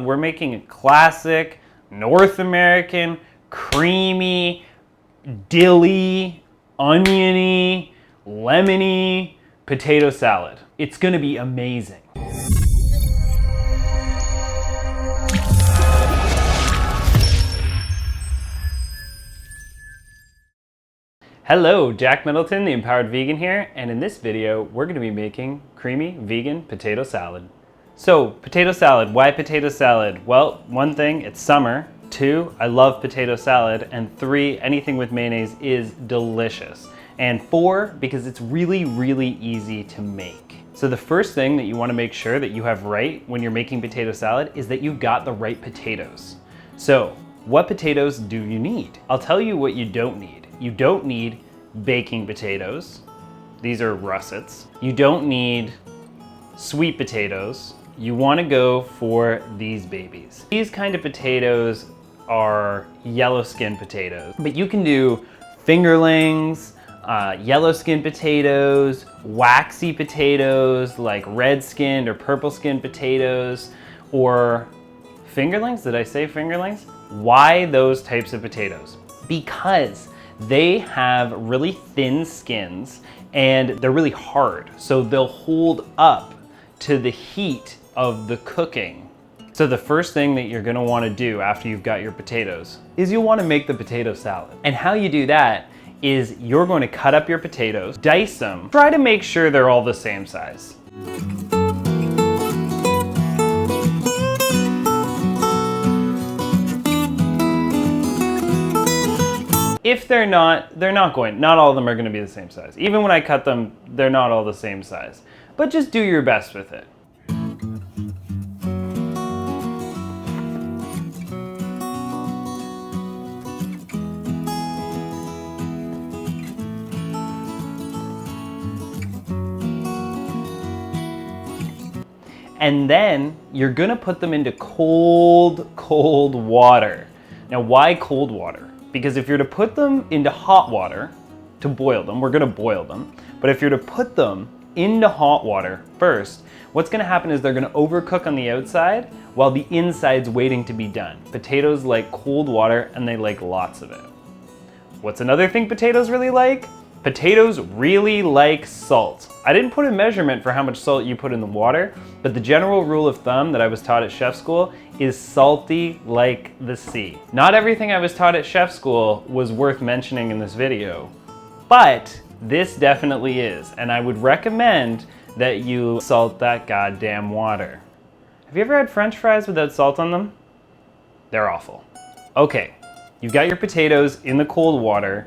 We're making a classic North American, creamy, dilly, oniony, lemony potato salad. It's gonna be amazing. Hello, Jack Middleton, the Empowered Vegan here, and in this video, we're gonna be making creamy vegan potato salad. So, potato salad, why potato salad? Well, one thing, it's summer. 2, I love potato salad. And 3, anything with mayonnaise is delicious. And 4, because it's really, really easy to make. So the first thing that you wanna make sure that you have right when you're making potato salad is that you've got the right potatoes. So, what potatoes do you need? I'll tell you what you don't need. You don't need baking potatoes. These are russets. You don't need sweet potatoes. You want to go for these babies. These kind of potatoes are yellow skin potatoes, but you can do fingerlings, yellow skin potatoes, waxy potatoes like red skinned or purple skinned potatoes, or fingerlings. Did I say fingerlings? Why those types of potatoes? Because they have really thin skins and they're really hard, so they'll hold up to the heat of the cooking. So the first thing that you're gonna wanna do after you've got your potatoes is you'll wanna make the potato salad. And how you do that is you're going to cut up your potatoes, dice them, try to make sure they're all the same size. If not all of them are gonna be the same size. Even when I cut them, they're not all the same size. But just do your best with it. And then you're gonna put them into cold, cold water. Now, why cold water? Because if you're to put them into hot water to boil them, we're gonna boil them, but if you're to put them into hot water first, what's gonna happen is they're gonna overcook on the outside while the inside's waiting to be done. Potatoes like cold water and they like lots of it. What's another thing potatoes really like? Potatoes really like salt. I didn't put a measurement for how much salt you put in the water, but the general rule of thumb that I was taught at chef school is salty like the sea. Not everything I was taught at chef school was worth mentioning in this video, but this definitely is, and I would recommend that you salt that goddamn water. Have you ever had French fries without salt on them? They're awful. Okay, you've got your potatoes in the cold water.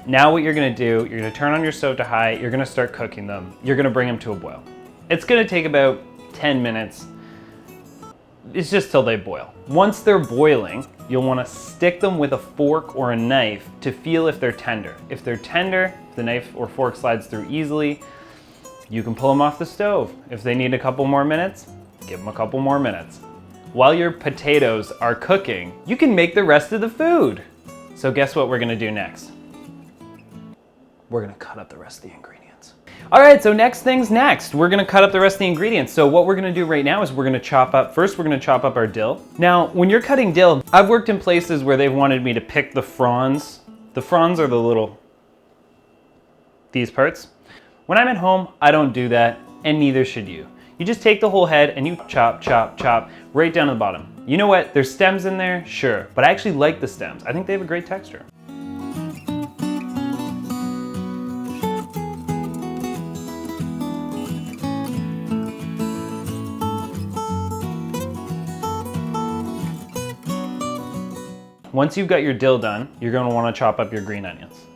Now what you're gonna do, you're gonna turn on your stove to high, you're gonna start cooking them. You're gonna bring them to a boil. It's gonna take about 10 minutes. It's just till they boil. Once they're boiling, you'll wanna stick them with a fork or a knife to feel if they're tender. If they're tender, if the knife or fork slides through easily, you can pull them off the stove. If they need a couple more minutes, give them a couple more minutes. While your potatoes are cooking, you can make the rest of the food. So guess what we're gonna do next? We're gonna cut up the rest of the ingredients. All right, so next thing's next. We're gonna cut up the rest of the ingredients. So what we're gonna do right now is we're gonna chop up our dill. Now, when you're cutting dill, I've worked in places where they've wanted me to pick the fronds. The fronds are these parts. When I'm at home, I don't do that, and neither should you. You just take the whole head and you chop, chop, chop, right down to the bottom. You know what, there's stems in there, sure, but I actually like the stems. I think they have a great texture. Once you've got your dill done, you're gonna wanna chop up your green onions.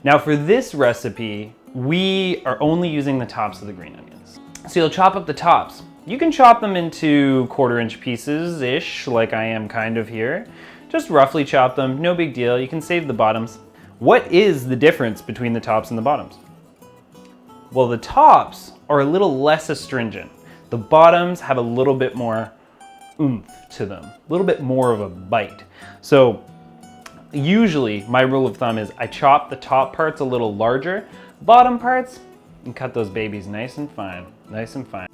Now for this recipe, we are only using the tops of the green onions. So you'll chop up the tops. You can chop them into 1/4-inch pieces-ish, like I am kind of here. Just roughly chop them, no big deal. You can save the bottoms. What is the difference between the tops and the bottoms? Well, the tops are a little less astringent. The bottoms have a little bit more oomph to them, a little bit more of a bite. So usually my rule of thumb is I chop the top parts a little larger, bottom parts, and cut those babies nice and fine, nice and fine.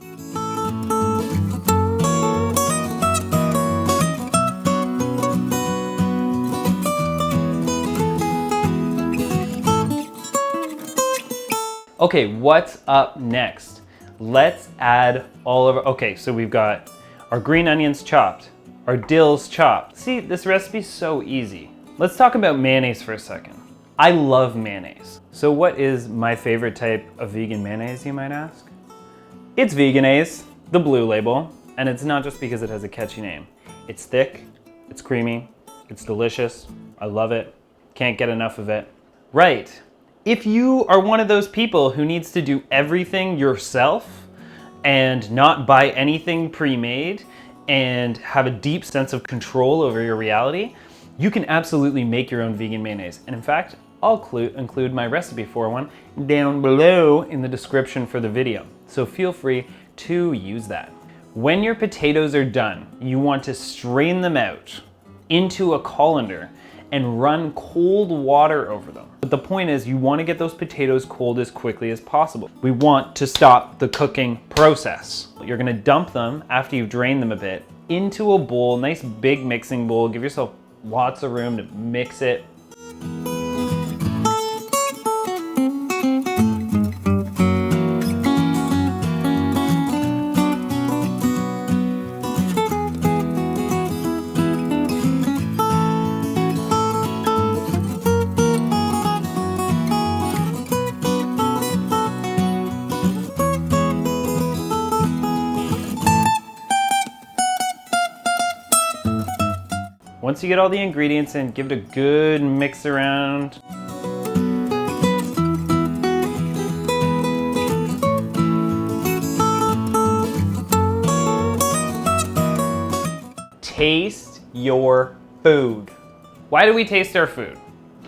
Okay, what's up next? Let's add all of our, okay, so we've got our green onions chopped, our dills chopped. See, this recipe's so easy. Let's talk about mayonnaise for a second. I love mayonnaise. So what is my favorite type of vegan mayonnaise, you might ask? It's Vegenaise, the blue label, and it's not just because it has a catchy name. It's thick, it's creamy, it's delicious, I love it, can't get enough of it. Right, if you are one of those people who needs to do everything yourself and not buy anything pre-made and have a deep sense of control over your reality, you can absolutely make your own vegan mayonnaise. And in fact, I'll include my recipe for one down below in the description for the video. So feel free to use that. When your potatoes are done, you want to strain them out into a colander and run cold water over them. But the point is, you want to get those potatoes cold as quickly as possible. We want to stop the cooking process. You're going to dump them after you've drained them a bit into a bowl, nice big mixing bowl. Give yourself lots of room to mix it. Once you get all the ingredients in, give it a good mix around. Taste your food. Why do we taste our food?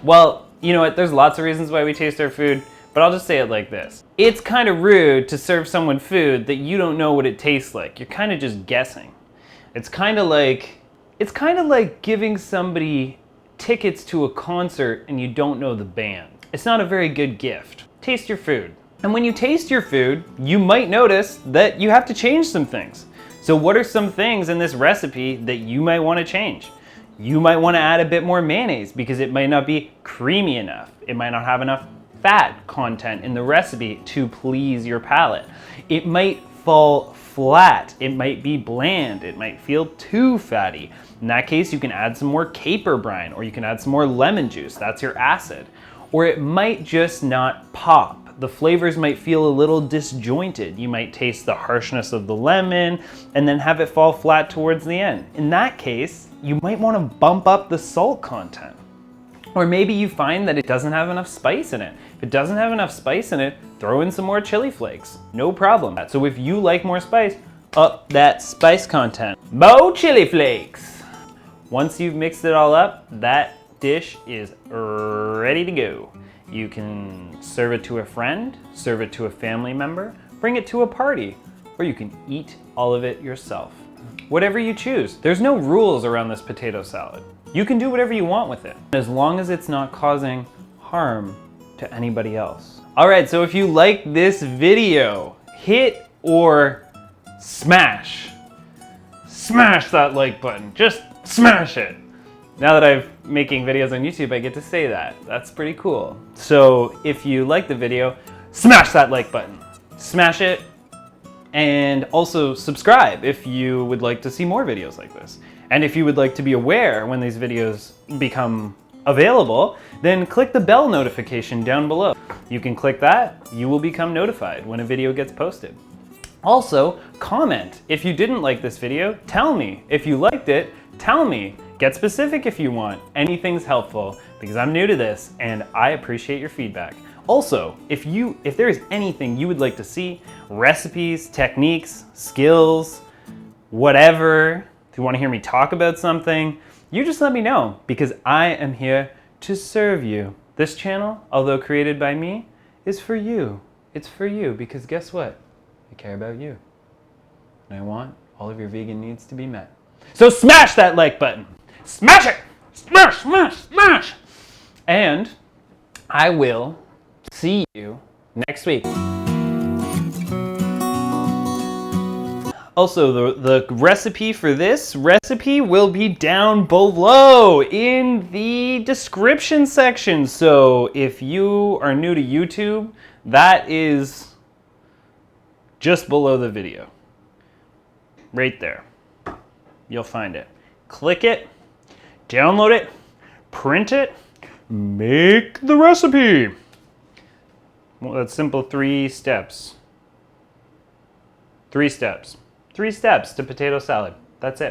Well, you know what, there's lots of reasons why we taste our food, but I'll just say it like this. It's kind of rude to serve someone food that you don't know what it tastes like. You're kind of just guessing. It's kind of like giving somebody tickets to a concert and you don't know the band. It's not a very good gift. Taste your food. And when you taste your food, you might notice that you have to change some things. So what are some things in this recipe that you might want to change? You might want to add a bit more mayonnaise because it might not be creamy enough. It might not have enough fat content in the recipe to please your palate. It might fall flat. It might be bland. It might feel too fatty. In that case, you can add some more caper brine, or you can add some more lemon juice. That's your acid. Or it might just not pop. The flavors might feel a little disjointed. You might taste the harshness of the lemon and then have it fall flat towards the end. In that case, you might want to bump up the salt content. Or maybe you find that it doesn't have enough spice in it. If it doesn't have enough spice in it, throw in some more chili flakes. No problem. So if you like more spice, up that spice content. More chili flakes. Once you've mixed it all up, that dish is ready to go. You can serve it to a friend, serve it to a family member, bring it to a party, or you can eat all of it yourself. Whatever you choose. There's no rules around this potato salad. You can do whatever you want with it, as long as it's not causing harm to anybody else. All right, so if you like this video, hit or smash that like button. Just smash it. Now that I'm making videos on YouTube, I get to say that. That's pretty cool. So if you like the video, smash that like button. Smash it. And also subscribe if you would like to see more videos like this. And if you would like to be aware when these videos become available, then click the bell notification down below. You can click that, you will become notified when a video gets posted. Also, comment. If you didn't like this video, tell me. If you liked it, tell me. Get specific if you want. Anything's helpful because I'm new to this and I appreciate your feedback. Also, if there is anything you would like to see, recipes, techniques, skills, whatever, if you want to hear me talk about something, you just let me know because I am here to serve you. This channel, although created by me, is for you. It's for you because guess what? I care about you. And I want all of your vegan needs to be met. So smash that like button. Smash it! Smash, smash, smash! And I will see you next week. Also, the recipe for this recipe will be down below in the description section. So if you are new to YouTube, That is just below the video. Right there. You'll find it. Click it, download it, print it, make the recipe. Well, that's simple 3 steps. 3 steps. 3 steps to potato salad. That's it.